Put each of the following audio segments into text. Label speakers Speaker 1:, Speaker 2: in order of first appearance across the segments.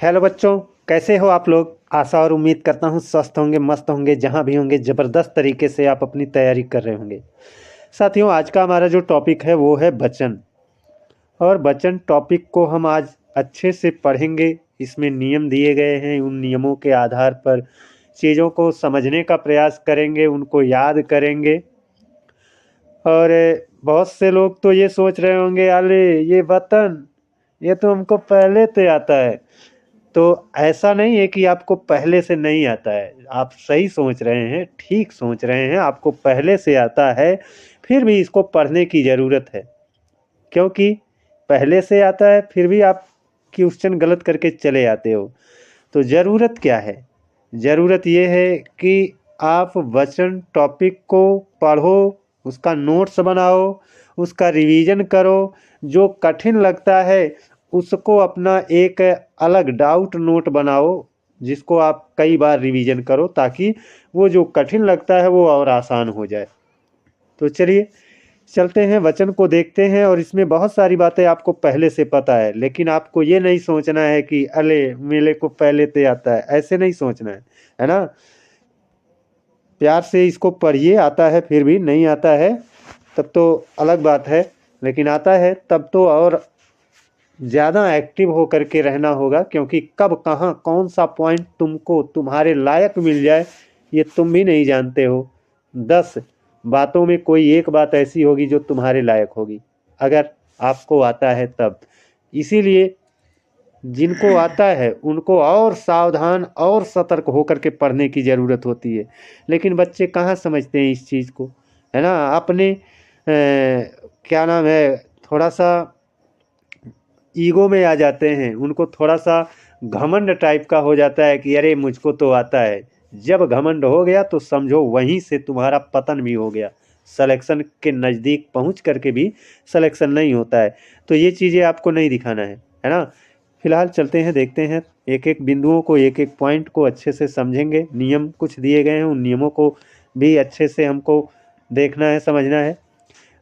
Speaker 1: Hello बच्चों, कैसे हो आप लोग। आशा और उम्मीद करता हूँ स्वस्थ होंगे, मस्त होंगे, जहाँ भी होंगे ज़बरदस्त तरीके से आप अपनी तैयारी कर रहे होंगे। साथियों, आज का हमारा जो टॉपिक है वो है वचन। और वचन टॉपिक को हम आज अच्छे से पढ़ेंगे। इसमें नियम दिए गए हैं, उन नियमों के आधार पर चीज़ों को समझने का प्रयास करेंगे, उनको याद करेंगे। और बहुत से लोग तो ये सोच रहे होंगे, अरे ये वतन, ये तो हमको पहले से आता है। तो ऐसा नहीं है कि आपको पहले से नहीं आता है, आप सही सोच रहे हैं, ठीक सोच रहे हैं, आपको पहले से आता है। फिर भी इसको पढ़ने की ज़रूरत है, क्योंकि पहले से आता है फिर भी आप क्वेश्चन गलत करके चले आते हो। तो ज़रूरत क्या है? ज़रूरत ये है कि आप वचन टॉपिक को पढ़ो, उसका नोट्स बनाओ, उसका रिवीजन करो। जो कठिन लगता है उसको अपना एक अलग डाउट नोट बनाओ, जिसको आप कई बार रिवीजन करो, ताकि वो जो कठिन लगता है वो और आसान हो जाए। तो चलिए चलते हैं, वचन को देखते हैं। और इसमें बहुत सारी बातें आपको पहले से पता है, लेकिन आपको ये नहीं सोचना है कि अरे मेरे को पहले से आता है, ऐसे नहीं सोचना है ना। प्यार से इसको पढ़िए। आता है फिर भी नहीं आता है तब तो अलग बात है, लेकिन आता है तब तो और ज़्यादा एक्टिव हो करके रहना होगा, क्योंकि कब कहाँ कौन सा पॉइंट तुमको तुम्हारे लायक मिल जाए ये तुम भी नहीं जानते हो। 10 बातों में कोई एक बात ऐसी होगी जो तुम्हारे लायक होगी, अगर आपको आता है तब। इसीलिए जिनको आता है उनको और सावधान और सतर्क होकर के पढ़ने की ज़रूरत होती है। लेकिन बच्चे कहाँ समझते हैं इस चीज़ को, है ना। अपने क्या नाम है, थोड़ा सा ईगो में आ जाते हैं, उनको थोड़ा सा घमंड टाइप का हो जाता है कि अरे मुझको तो आता है। जब घमंड हो गया तो समझो वहीं से तुम्हारा पतन भी हो गया। सिलेक्शन के नज़दीक पहुंच करके भी सिलेक्शन नहीं होता है। तो ये चीज़ें आपको नहीं दिखाना है ना। फिलहाल चलते हैं, देखते हैं, एक एक बिंदुओं को, एक एक पॉइंट को अच्छे से समझेंगे। नियम कुछ दिए गए हैं, उन नियमों को भी अच्छे से हमको देखना है, समझना है।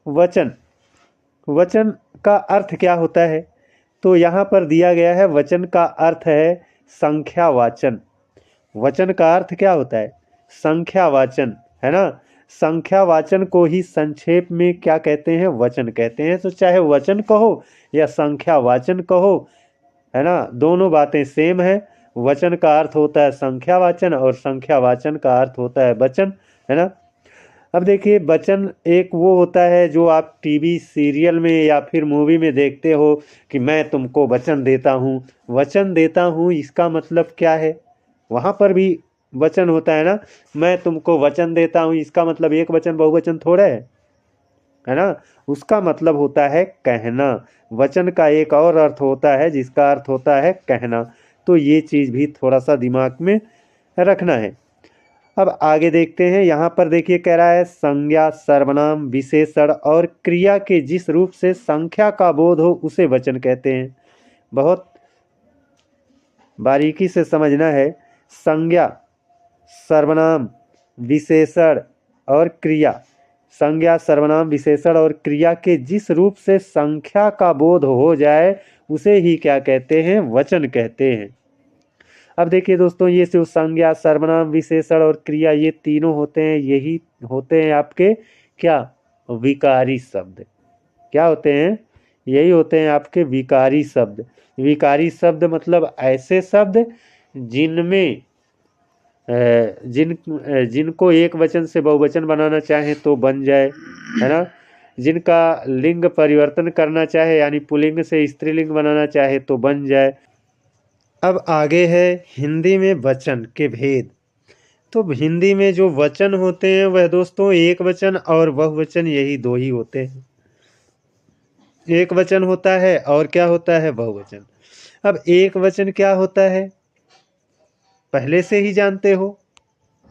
Speaker 1: वचन, वचन का अर्थ क्या होता है? तो यहाँ पर दिया गया है, वचन का अर्थ है संख्यावाचन। वचन का अर्थ क्या होता है? संख्यावाचन, है ना। संख्यावाचन को ही संक्षेप में क्या कहते हैं? वचन कहते हैं। तो चाहे वचन कहो या संख्यावाचन कहो, है ना, दोनों बातें सेम है। वचन का अर्थ होता है संख्यावाचन और संख्यावाचन का अर्थ होता है वचन, है ना। अब देखिए, वचन एक वो होता है जो आप टीवी सीरियल में या फिर मूवी में देखते हो कि मैं तुमको वचन देता हूँ। वचन देता हूँ इसका मतलब क्या है? वहाँ पर भी वचन होता है ना। मैं तुमको वचन देता हूँ, इसका मतलब एक वचन बहुवचन थोड़ा है ना। उसका मतलब होता है कहना। वचन का एक और अर्थ होता है जिसका अर्थ होता है कहना। तो ये चीज़ भी थोड़ा सा दिमाग में रखना है। अब आगे देखते हैं। यहाँ पर देखिए, कह रहा है संज्ञा, सर्वनाम, विशेषण और क्रिया के जिस रूप से संख्या का बोध हो उसे वचन कहते हैं। बहुत बारीकी से समझना है। संज्ञा, सर्वनाम, विशेषण और क्रिया। संज्ञा, सर्वनाम, विशेषण और क्रिया के जिस रूप से संख्या का बोध हो जाए उसे ही क्या कहते हैं? वचन कहते हैं। अब देखिए दोस्तों, ये जो संज्ञा, सर्वनाम, विशेषण और क्रिया, ये तीनों होते हैं, यही होते हैं आपके क्या? विकारी शब्द। क्या होते हैं? यही होते हैं आपके विकारी शब्द। विकारी शब्द मतलब ऐसे शब्द जिनमें जिनको एक वचन से बहुवचन बनाना चाहे तो बन जाए, है ना। जिनका लिंग परिवर्तन करना चाहे, यानी पुल्लिंग से स्त्रीलिंग बनाना चाहे तो बन जाए। अब आगे है हिंदी में वचन के भेद। तो हिंदी में जो वचन होते हैं वह दोस्तों एक वचन और बहुवचन, यही दो ही होते हैं। एक वचन होता है और क्या होता है? बहुवचन। अब एक वचन क्या होता है पहले से ही जानते हो।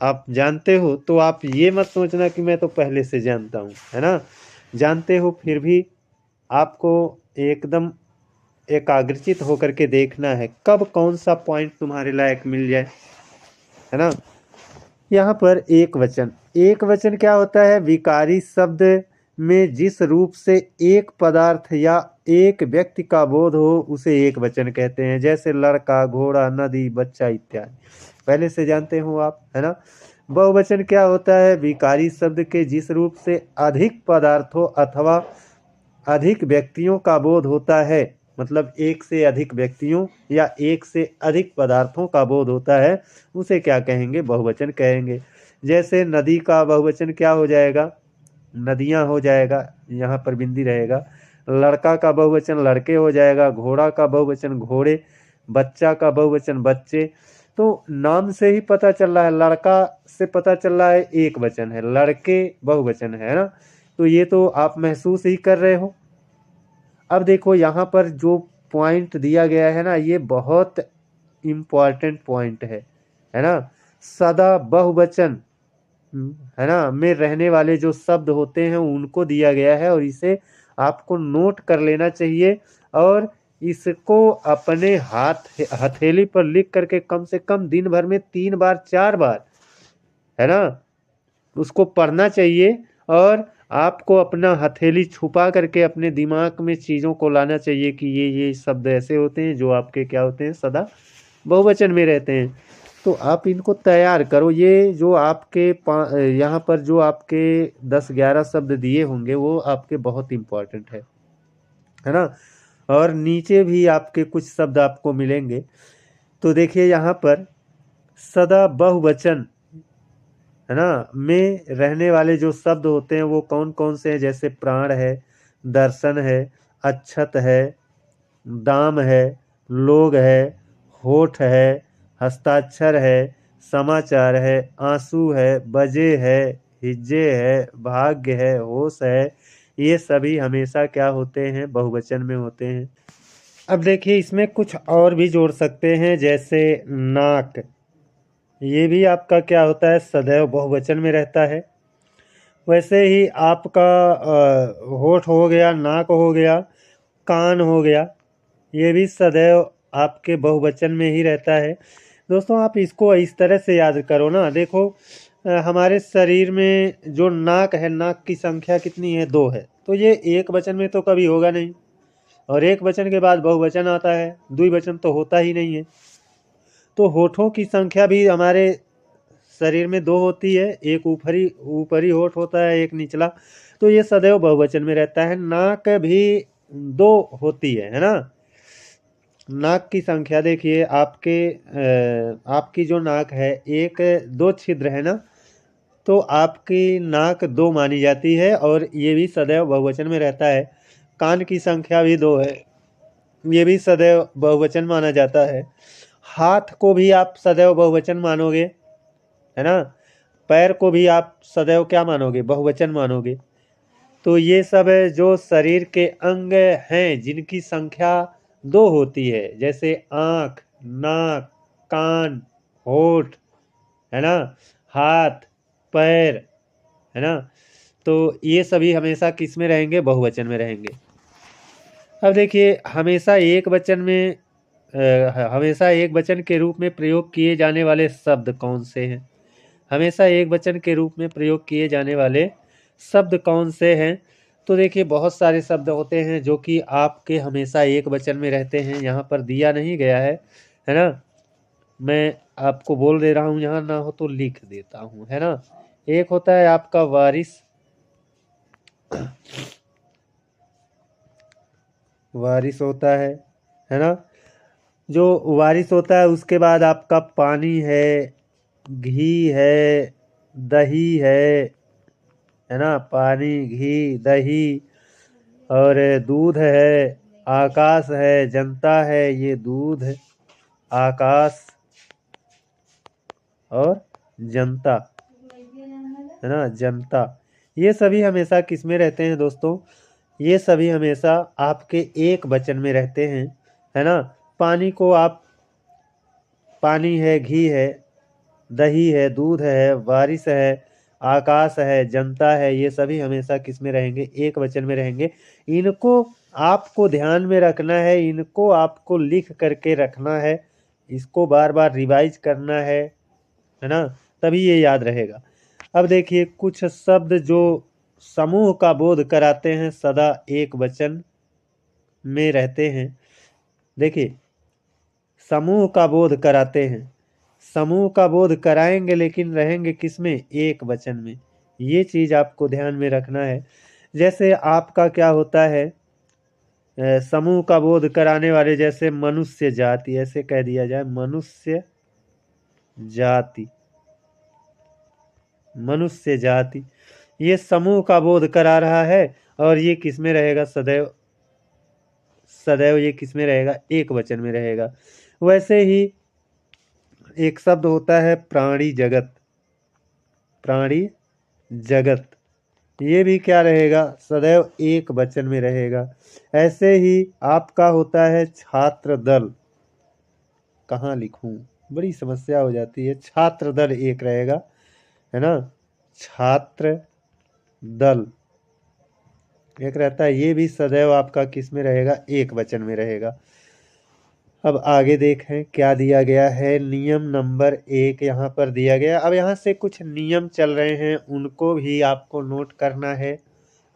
Speaker 1: आप जानते हो तो आप ये मत सोचना कि मैं तो पहले से जानता हूँ, है ना। जानते हो फिर भी आपको एकदम एकाग्रचित होकर के देखना है कब कौन सा पॉइंट तुम्हारे लायक मिल जाए, है ना। यहाँ पर एक वचन, एक वचन क्या होता है? विकारी शब्द में जिस रूप से एक पदार्थ या एक व्यक्ति का बोध हो उसे एक वचन कहते हैं। जैसे लड़का, घोड़ा, नदी, बच्चा इत्यादि पहले से जानते हो आप, है ना। बहुवचन क्या होता है? विकारी शब्द के जिस रूप से अधिक पदार्थों अथवा अधिक व्यक्तियों का बोध होता है, मतलब एक से अधिक व्यक्तियों या एक से अधिक पदार्थों का बोध होता है, उसे क्या कहेंगे? बहुवचन कहेंगे। जैसे नदी का बहुवचन क्या हो जाएगा? नदियां हो जाएगा, यहाँ पर बिंदी रहेगा। लड़का का बहुवचन लड़के हो जाएगा, घोड़ा का बहुवचन घोड़े, बच्चा का बहुवचन बच्चे। तो नाम से ही पता चल रहा है, लड़का से पता चल रहा है एक वचन है, लड़के बहुवचन है ना। तो ये तो आप महसूस ही कर रहे हो। अब देखो यहाँ पर जो पॉइंट दिया गया है ना, ये बहुत इम्पॉर्टेंट पॉइंट है ना। सदा बहुवचन है ना में रहने वाले जो शब्द होते हैं उनको दिया गया है, और इसे आपको नोट कर लेना चाहिए और इसको अपने हथेली पर लिख करके कम से कम दिन भर में 3 बार 4 बार, है ना, उसको पढ़ना चाहिए। और आपको अपना हथेली छुपा करके अपने दिमाग में चीज़ों को लाना चाहिए कि ये शब्द ऐसे होते हैं जो आपके क्या होते हैं? सदा बहुवचन में रहते हैं। तो आप इनको तैयार करो। ये जो आपके यहाँ पर जो आपके 10-11 शब्द दिए होंगे वो आपके बहुत इम्पोर्टेंट है ना। और नीचे भी आपके कुछ शब्द आपको मिलेंगे। तो देखिए यहाँ पर सदा बहुवचन, है ना, में रहने वाले जो शब्द होते हैं वो कौन कौन से हैं? जैसे प्राण है, दर्शन है, अक्षत है, दाम है, लोग है, होठ है, हस्ताक्षर है, समाचार है, आंसू है, बजे है, हिज्जे है, भाग्य है, होश है। ये सभी हमेशा क्या होते हैं? बहुवचन में होते हैं। अब देखिए इसमें कुछ और भी जोड़ सकते हैं, जैसे नाक, ये भी आपका क्या होता है? सदैव बहुवचन में रहता है। वैसे ही आपका होठ हो गया, नाक हो गया, कान हो गया, ये भी सदैव आपके बहुवचन में ही रहता है। दोस्तों आप इसको इस तरह से याद करो ना। देखो हमारे शरीर में जो नाक है, नाक की संख्या कितनी है? 2 है। तो ये एक वचन में तो कभी होगा नहीं, और एक वचन के बाद बहुवचन आता है, द्विवचन तो होता ही नहीं है। तो होठों की संख्या भी हमारे शरीर में 2 होती है, एक ऊपरी होठ होता है, एक निचला। तो ये सदैव बहुवचन में रहता है। नाक भी 2 होती है ना। नाक की संख्या देखिए आपकी जो नाक है, एक 2 छिद्र है ना, तो आपकी नाक 2 मानी जाती है, और ये भी सदैव बहुवचन में रहता है। कान की संख्या भी 2 है, ये भी सदैव बहुवचन माना जाता है। हाथ को भी आप सदैव बहुवचन मानोगे, है ना। पैर को भी आप सदैव क्या मानोगे? बहुवचन मानोगे। तो ये सब है जो शरीर के अंग हैं जिनकी संख्या 2 होती है, जैसे आँख, नाक, कान, होठ, है ना, हाथ, पैर, है ना। तो ये सभी हमेशा किस में रहेंगे? बहुवचन में रहेंगे। अब देखिए हमेशा एक वचन के रूप में प्रयोग किए जाने वाले शब्द कौन से हैं? हमेशा एक वचन के रूप में प्रयोग किए जाने वाले शब्द कौन से हैं? तो देखिए बहुत सारे शब्द होते हैं जो कि आपके हमेशा एक वचन में रहते हैं। यहाँ पर दिया नहीं गया है ना। मैं आपको बोल दे रहा हूँ, यहाँ ना हो तो लिख देता हूँ, है ना। एक होता है आपका वारिस, वारिस होता है ना। जो वारिस होता है उसके बाद आपका पानी है, घी है, दही है ना। पानी, घी, दही और दूध है, आकाश है, जनता है। ये दूध, आकाश और जनता, है ना, जनता। ये सभी हमेशा किस में रहते हैं दोस्तों? ये सभी हमेशा आपके एक वचन में रहते हैं, है ना। पानी को आप, पानी है, घी है, दही है, दूध है, बारिश है, आकाश है, जनता है, ये सभी हमेशा किस में रहेंगे? एक वचन में रहेंगे। इनको आपको ध्यान में रखना है, इनको आपको लिख करके रखना है, इसको बार बार रिवाइज करना है ना, तभी ये याद रहेगा। अब देखिए कुछ शब्द जो समूह का बोध कराते हैं, सदा एक वचन में रहते हैं। देखिए, समूह का बोध कराते हैं, समूह का बोध कराएंगे लेकिन रहेंगे किसमें? एक वचन में। ये चीज आपको ध्यान में रखना है। जैसे आपका क्या होता है, समूह का बोध कराने वाले, जैसे मनुष्य जाति, ऐसे कह दिया जाए मनुष्य जाति, मनुष्य जाति, ये समूह का बोध करा रहा है और ये किसमें रहेगा? सदैव सदैव ये किसमें रहेगा? एक वचन में रहेगा। वैसे ही एक शब्द होता है प्राणी जगत, प्राणी जगत, ये भी क्या रहेगा? सदैव एक वचन में रहेगा। ऐसे ही आपका होता है छात्र दल, कहाँ लिखूं, बड़ी समस्या हो जाती है। छात्र दल एक रहेगा, है ना, छात्र दल एक रहता है, ये भी सदैव आपका किस में रहेगा? एक वचन में रहेगा। अब आगे देखें क्या दिया गया है। नियम नंबर 1 यहाँ पर दिया गया। अब यहाँ से कुछ नियम चल रहे हैं, उनको भी आपको नोट करना है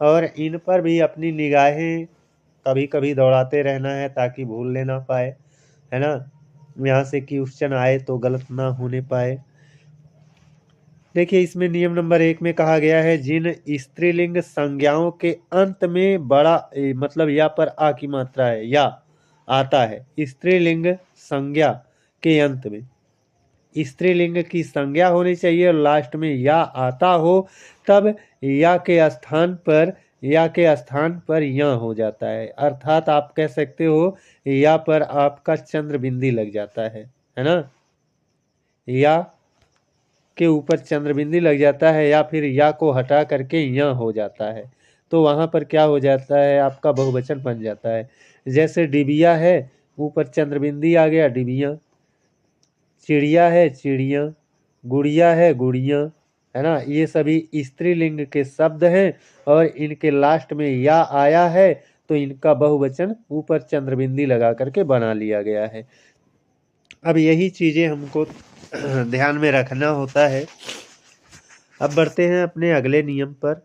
Speaker 1: और इन पर भी अपनी निगाहें कभी कभी दौड़ाते रहना है ताकि भूल लेना पाए, है ना, यहाँ से क्वेश्चन आए तो गलत ना होने पाए। देखिए, इसमें नियम नंबर 1 में कहा गया है, जिन स्त्रीलिंग संज्ञाओं के अंत में बड़ा मतलब या पर आ की मात्रा है, या आता है, स्त्रीलिंग संज्ञा के अंत में स्त्रीलिंग की संज्ञा होनी चाहिए और लास्ट में या आता हो, तब या के स्थान पर या हो जाता है। अर्थात आप कह सकते हो या पर आपका चंद्र बिंदी लग जाता है ना, या के ऊपर चंद्र बिंदी लग जाता है या फिर या को हटा करके या हो जाता है, तो वहां पर क्या हो जाता है? आपका बहुवचन बन जाता है। जैसे डिबिया है, ऊपर चंद्र बिंदी आ गया, डिबिया। चिड़िया है, चिड़िया। गुड़िया है, गुड़िया, है ना। ये सभी स्त्रीलिंग के शब्द हैं और इनके लास्ट में या आया है तो इनका बहुवचन ऊपर चंद्रबिंदी लगा करके बना लिया गया है। अब यही चीजें हमको ध्यान में रखना होता है। अब बढ़ते हैं अपने अगले नियम पर।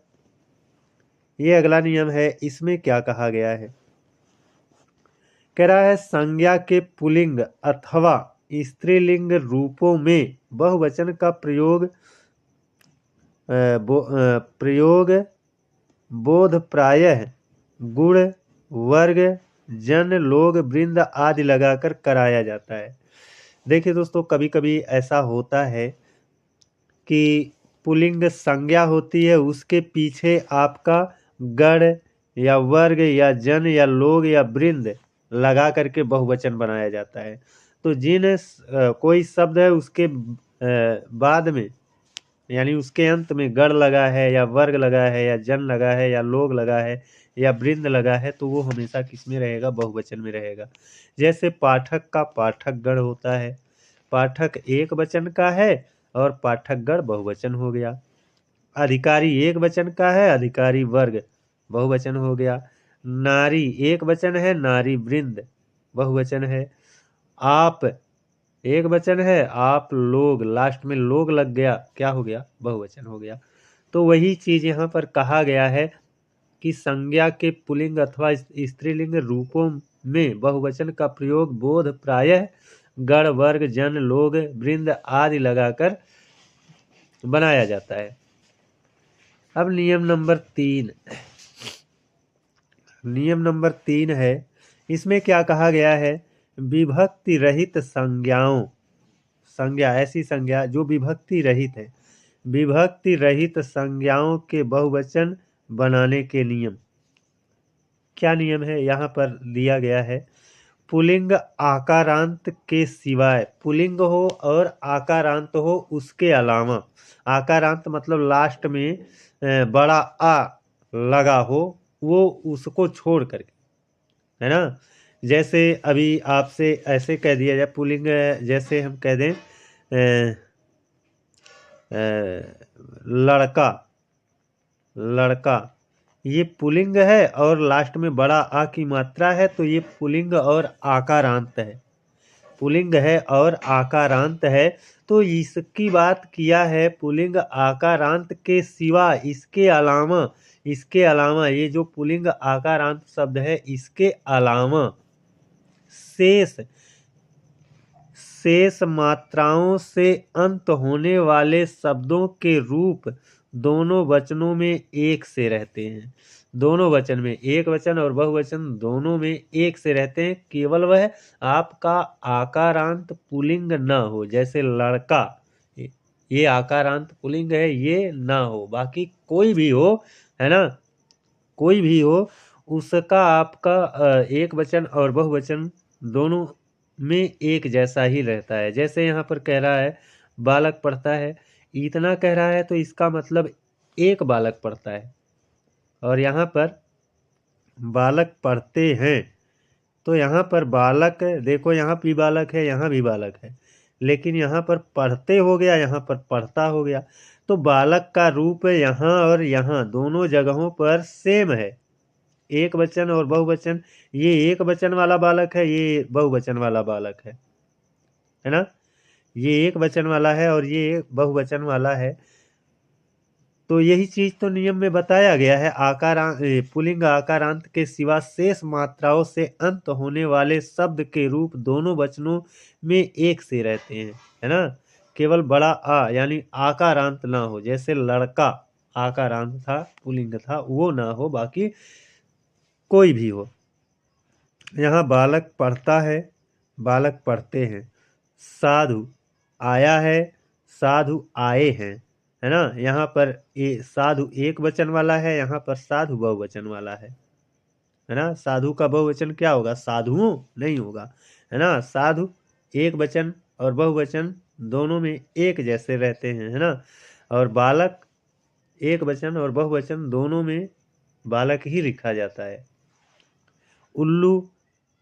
Speaker 1: ये अगला नियम है, इसमें क्या कहा गया है? कह रहा है, संज्ञा के पुल्लिंग अथवा स्त्रीलिंग रूपों में बहुवचन का प्रयोग बोध प्रायः गुण, वर्ग, जन, लोग, वृंद आदि लगाकर कराया जाता है। देखिए दोस्तों, कभी कभी ऐसा होता है कि पुल्लिंग संज्ञा होती है, उसके पीछे आपका गण या वर्ग या जन या लोग या वृंद लगा करके बहुवचन बनाया जाता है। तो कोई शब्द है उसके बाद में, यानी उसके अंत में गण लगा है या वर्ग लगा है या जन लगा है या लोग लगा है या वृंद लगा है, तो वो हमेशा किस में रहेगा? बहुवचन में रहेगा। जैसे पाठक का पाठक गण होता है, पाठक एक वचन का है और पाठक गण बहुवचन हो गया। अधिकारी एक वचन का है, अधिकारी वर्ग बहुवचन हो गया। नारी एक वचन है, नारी वृंद बहुवचन है। आप एक वचन है, आप लोग, लास्ट में लोग लग गया, क्या हो गया? बहुवचन हो गया। तो वही चीज यहाँ पर कहा गया है कि संज्ञा के पुल्लिंग अथवा स्त्रीलिंग रूपों में बहुवचन का प्रयोग बोध प्रायः गण, वर्ग, जन, लोग, वृंद आदि लगाकर बनाया जाता है। अब नियम नंबर 3, नियम नंबर 3 है, इसमें क्या कहा गया है? विभक्ति रहित संज्ञाओं, संज्ञा ऐसी संज्ञा जो विभक्ति रहित है, विभक्ति रहित संज्ञाओं के बहुवचन बनाने के नियम। क्या नियम है? यहाँ पर दिया गया है, पुल्लिंग आकारांत के सिवाय, पुल्लिंग हो और आकारांत हो उसके अलावा, आकारांत मतलब लास्ट में बड़ा आ लगा हो, वो उसको छोड़ करके, है ना। जैसे अभी आपसे ऐसे कह दिया जाए पुल्लिंग, जैसे हम कह दें लड़का, लड़का, ये पुल्लिंग है और लास्ट में बड़ा आ की मात्रा है, तो ये पुल्लिंग और आकारांत है, पुल्लिंग है और आकारांत है। तो इसकी बात किया है, पुल्लिंग आकारांत के सिवा, इसके अलावा इसके अलावा ये जो पुल्लिंग आकारांत शब्द है, इसके अलावा शेष शेष मात्राओं से अंत होने वाले शब्दों के रूप दोनों वचनों में एक से रहते हैं। दोनों वचन में, एक वचन और बहुवचन दोनों में एक से रहते हैं। केवल वह आपका आकारांत पुल्लिंग न हो, जैसे लड़का, ये आकारांत पुल्लिंग है, ये ना हो। बाकी कोई भी हो, है ना, कोई भी हो, उसका आपका एक वचन और बहुवचन दोनों में एक जैसा ही रहता है। जैसे यहाँ पर कह रहा है बालक पढ़ता है, इतना कह रहा है तो इसका मतलब एक बालक पढ़ता है। और यहाँ पर बालक पढ़ते हैं, तो यहाँ पर बालक, देखो यहाँ भी बालक है, यहाँ भी बालक है, लेकिन यहाँ पर पढ़ते हो गया, यहाँ पर पढ़ता हो गया। तो बालक का रूप यहाँ और यहाँ दोनों जगहों पर सेम है। एक वचन और बहुवचन, ये एक वचन वाला बालक है, ये बहुवचन वाला बालक है ना। ये एक वचन वाला है और ये बहुवचन वाला है। तो यही चीज तो नियम में बताया गया है। पुल्लिंग आकारांत के सिवा शेष मात्राओं से अंत होने वाले शब्द के रूप दोनों वचनों में एक से रहते हैं, है ना। केवल बड़ा आ यानी आकारांत ना हो, जैसे लड़का आकारांत था, पुल्लिंग था, वो ना हो, बाकी कोई भी हो। यहाँ बालक पढ़ता है, बालक पढ़ते हैं। साधु आया है, साधु आए हैं, है ना। यहाँ पर साधु एक वचन वाला है, यहाँ पर साधु बहुवचन वाला है ना। साधु का बहुवचन क्या होगा? साधुओं नहीं होगा, है ना। साधु एक वचन और बहुवचन दोनों में एक जैसे रहते हैं, है ना। और बालक एक वचन और बहुवचन दोनों में बालक ही लिखा जाता है। उल्लू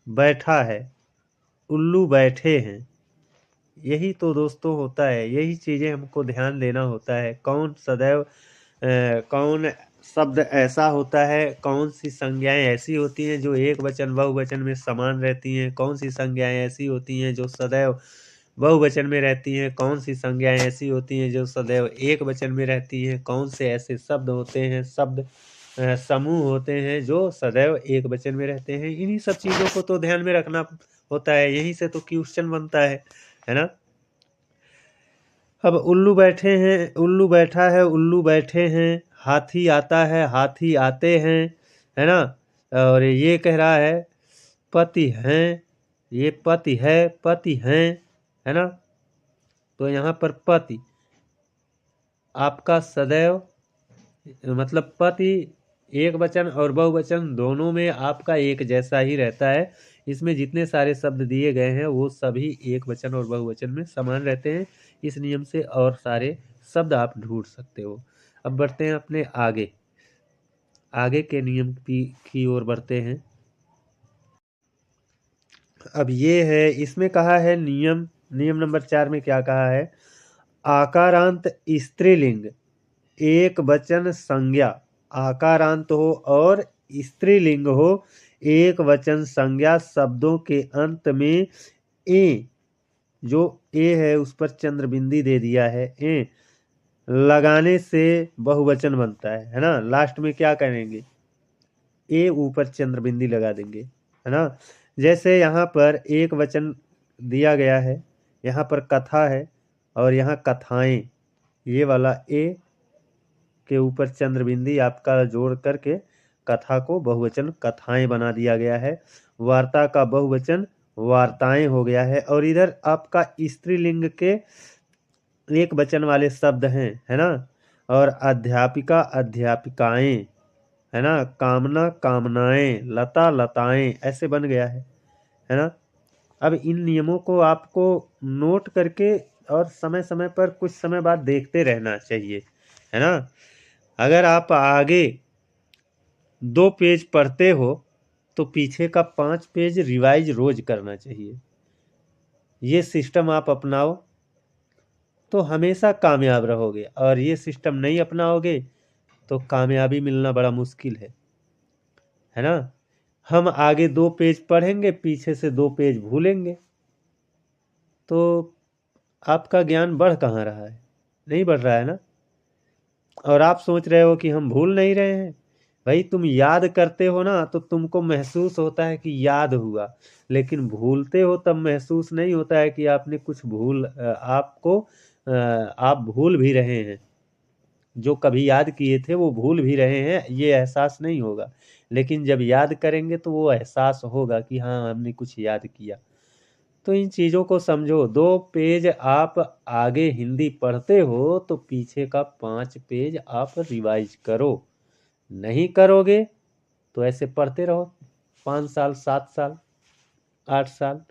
Speaker 1: बैठा है, उल्लू बैठे हैं। यही तो दोस्तों होता है, यही चीजें हमको ध्यान देना होता है। कौन सदैव कौन शब्द ऐसा होता है, कौन सी संज्ञाएं ऐसी होती हैं जो एक वचन बहुवचन में समान रहती हैं, कौन सी संज्ञाएं ऐसी होती हैं जो सदैव बहुवचन में रहती हैं, कौन सी संज्ञाएं ऐसी होती हैं जो सदैव एक वचन में रहती हैं, कौन से ऐसे शब्द होते हैं, शब्द समूह होते हैं जो सदैव एक वचन में रहते हैं। इन्हीं सब चीजों को तो ध्यान में रखना होता है, यहीं से तो क्वेश्चन बनता है ना। अब उल्लू बैठे हैं, उल्लू बैठा है, उल्लू बैठे हैं। हाथी आता है, हाथी आते हैं, है ना। और ये कह रहा है पति हैं, ये पति है, पति हैं, है ना। तो यहाँ पर पति आपका सदैव मतलब पति एक वचन और बहुवचन दोनों में आपका एक जैसा ही रहता है। इसमें जितने सारे शब्द दिए गए हैं वो सभी एक वचन और बहुवचन में समान रहते हैं। इस नियम से और सारे शब्द आप ढूंढ सकते हो। अब बढ़ते हैं अपने आगे, आगे के नियम की ओर बढ़ते हैं। अब ये है, इसमें कहा है नियम नंबर 4 में क्या कहा है? आकारांत स्त्रीलिंग एक वचन संज्ञा, आकारांत हो और स्त्रीलिंग हो, एक वचन संज्ञा शब्दों के अंत में ए, जो ए है उस पर चंद्र बिंदी दे दिया है, ए लगाने से बहुवचन बनता है ना। लास्ट में क्या करेंगे? ए ऊपर चंद्र बिंदी लगा देंगे, है ना। जैसे यहाँ पर एक वचन दिया गया है, यहाँ पर कथा है और यहाँ कथाएं, ये वाला ए के ऊपर चंद्र बिंदी आपका जोड़ करके कथा को बहुवचन कथाएं बना दिया गया है। वार्ता का बहुवचन वार्ताएं हो गया है। और इधर आपका स्त्रीलिंग के एक वचन वाले शब्द हैं, है ना। और अध्यापिका अध्यापिकाएं, है ना। कामना कामनाएं, लता लताएं, ऐसे बन गया है ना। अब इन नियमों को आपको नोट करके और समय समय पर कुछ समय बाद देखते रहना चाहिए, है ना। अगर आप आगे 2 पेज पढ़ते हो तो पीछे का 5 पेज रिवाइज रोज करना चाहिए। ये सिस्टम आप अपनाओ तो हमेशा कामयाब रहोगे, और ये सिस्टम नहीं अपनाओगे तो कामयाबी मिलना बड़ा मुश्किल है ना। हम आगे 2 पेज पढ़ेंगे, पीछे से 2 पेज भूलेंगे, तो आपका ज्ञान बढ़ कहाँ रहा है? नहीं बढ़ रहा है ना। और आप सोच रहे हो कि हम भूल नहीं रहे हैं, भाई तुम याद करते हो ना तो तुमको महसूस होता है कि याद हुआ, लेकिन भूलते हो तब महसूस नहीं होता है कि आपने कुछ आप भूल भी रहे हैं। जो कभी याद किए थे वो भूल भी रहे हैं, ये एहसास नहीं होगा। लेकिन जब याद करेंगे तो वो एहसास होगा कि हाँ हमने कुछ याद किया। तो इन चीज़ों को समझो। 2 पेज आप आगे हिंदी पढ़ते हो तो पीछे का 5 पेज आप रिवाइज करो। नहीं करोगे तो ऐसे पढ़ते रहो 5 साल, 7 साल, 8 साल।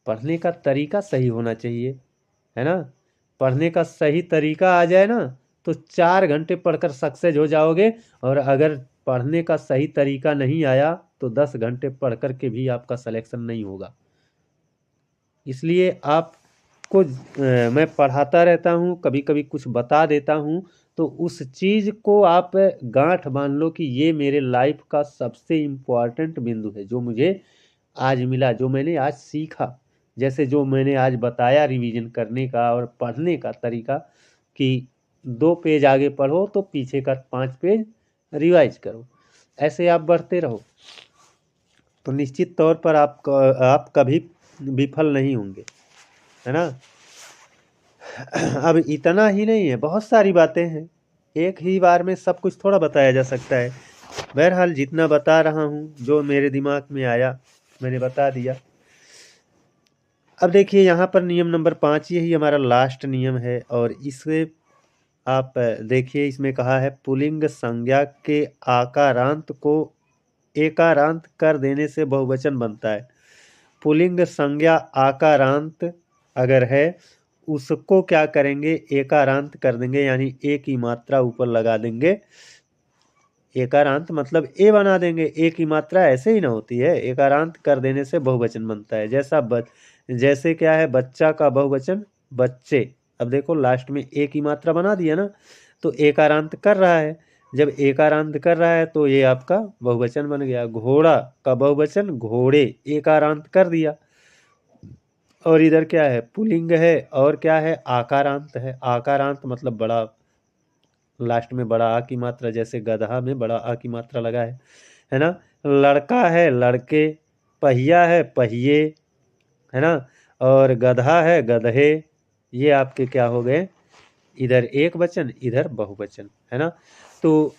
Speaker 1: पढ़ने का तरीका सही होना चाहिए, है ना। पढ़ने का सही तरीका आ जाए ना तो 4 घंटे पढ़कर सक्सेस हो जाओगे। और अगर पढ़ने का सही तरीका नहीं आया तो 10 घंटे पढ़ कर के भी आपका सिलेक्शन नहीं होगा। इसलिए आपको मैं पढ़ाता रहता हूँ, कभी कभी कुछ बता देता हूँ, तो उस चीज़ को आप गांठ बांध लो कि ये मेरे लाइफ का सबसे इम्पोर्टेंट बिंदु है, जो मुझे आज मिला, जो मैंने आज सीखा। जैसे जो मैंने आज बताया रिवीजन करने का और पढ़ने का तरीका, कि 2 पेज आगे पढ़ो तो पीछे का 5 पेज रिवाइज करो। ऐसे आप बढ़ते रहो तो निश्चित तौर पर आप कभी विफल नहीं होंगे, है ना। अब इतना ही नहीं है, बहुत सारी बातें हैं, एक ही बार में सब कुछ थोड़ा बताया जा सकता है। बहरहाल जितना बता रहा हूँ, जो मेरे दिमाग में आया मैंने बता दिया। अब देखिए यहाँ पर नियम नंबर 5, यही हमारा लास्ट नियम है। और इसे आप देखिए, इसमें कहा है पुल्लिंग संज्ञा के आकारांत को एकारांत कर देने से बहुवचन बनता है। पुल्लिंग संज्ञा आकारांत अगर है, उसको क्या करेंगे, एकारांत कर देंगे, यानी ए की मात्रा ऊपर लगा देंगे। एकारांत मतलब ए बना देंगे। ए की मात्रा ऐसे ही ना होती है, एकारांत कर देने से बहुवचन बनता है। जैसे क्या है, बच्चा का बहुवचन बच्चे। अब देखो लास्ट में ए की मात्रा बना दिया ना, तो एकारांत कर रहा है। जब एकारांत कर रहा है तो ये आपका बहुवचन बन गया। घोड़ा का बहुवचन घोड़े, एकारांत कर दिया। और इधर क्या है, पुल्लिंग है, और क्या है, आकारांत है। आकारांत मतलब बड़ा, लास्ट में बड़ा आ की मात्रा, जैसे गधा में बड़ा आ की मात्रा लगा है ना। लड़का है, लड़के। पहिया है, पहिए, है ना। और गधा है, गधे। ये आपके क्या हो गए, इधर एक वचन इधर बहुवचन, है ना। तो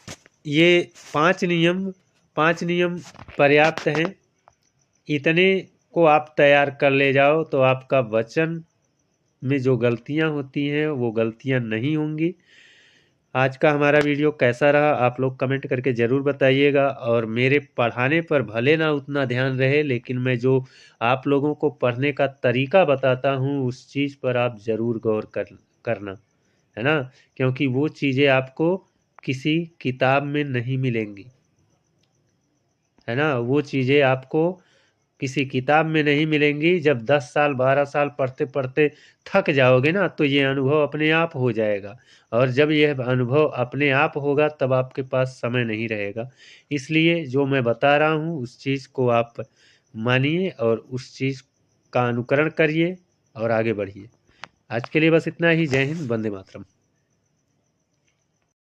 Speaker 1: ये 5 नियम पर्याप्त हैं। इतने को आप तैयार कर ले जाओ तो आपका वचन में जो गलतियां होती हैं वो गलतियां नहीं होंगी। आज का हमारा वीडियो कैसा रहा आप लोग कमेंट करके ज़रूर बताइएगा। और मेरे पढ़ाने पर भले ना उतना ध्यान रहे, लेकिन मैं जो आप लोगों को पढ़ने का तरीका बताता हूँ उस चीज़ पर आप ज़रूर गौर करना, है ना। क्योंकि वो चीज़ें आपको किसी किताब में नहीं मिलेंगी, है ना। वो चीज़ें आपको किसी किताब में नहीं मिलेंगी। जब 10 साल 12 साल पढ़ते पढ़ते थक जाओगे ना तो ये अनुभव अपने आप हो जाएगा। और जब यह अनुभव अपने आप होगा तब आपके पास समय नहीं रहेगा। इसलिए जो मैं बता रहा हूँ उस चीज़ को आप मानिए और उस चीज़ का अनुकरण करिए और आगे बढ़िए। आज के लिए बस इतना ही। जय हिंद, वंदे मातरम।